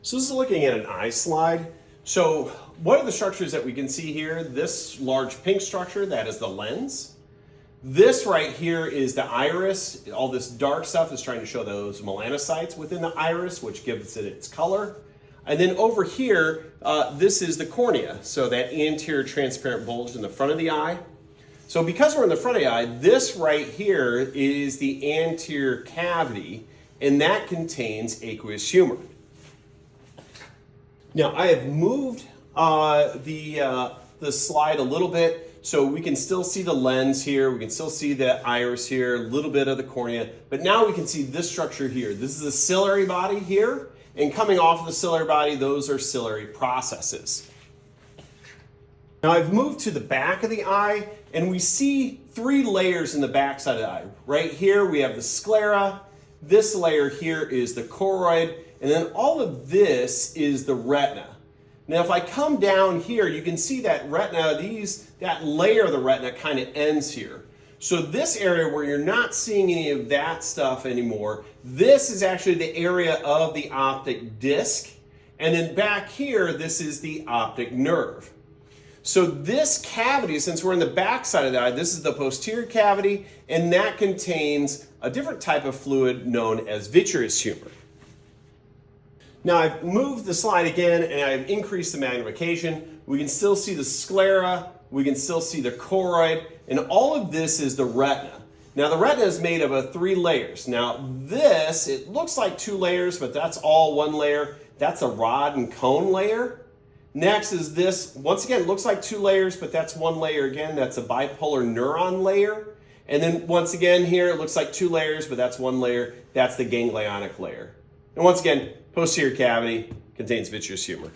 So this is looking at an eye slide. So what are the structures that we can see here? This large pink structure, that is the lens. This right here is the iris. All this dark stuff is trying to show those melanocytes within the iris, which gives it its color. And then over here, this is the cornea. So that anterior transparent bulge in the front of the eye. So because we're in the front of the eye, this right here is the anterior cavity, and that contains aqueous humor. Now I have moved the slide a little bit so we can still see the lens here, we can still see the iris here, a little bit of the cornea, but now we can see this structure here. This is the ciliary body here, and coming off of the ciliary body, those are ciliary processes. Now I've moved to the back of the eye, and we see three layers in the back side of the eye. Right here we have the sclera, this layer here is the choroid, and then all of this is the retina. Now if I come down here, you can see that retina, that layer of the retina kind of ends here. So this area where you're not seeing any of that stuff anymore, this is actually the area of the optic disc. And then back here, this is the optic nerve. So this cavity, since we're in the back side of the eye, this is the posterior cavity, and that contains a different type of fluid known as vitreous humor. Now I've moved the slide again and I've increased the magnification. We can still see the sclera, we can still see the choroid, and all of this is the retina. Now the retina is made of three layers. Now this, it looks like two layers, but that's all one layer. That's a rod and cone layer. Next is this, once again, it looks like two layers, but that's one layer again. That's a bipolar neuron layer. And then once again here, it looks like two layers, but that's one layer. That's the ganglionic layer. And once again, posterior cavity contains vitreous humor.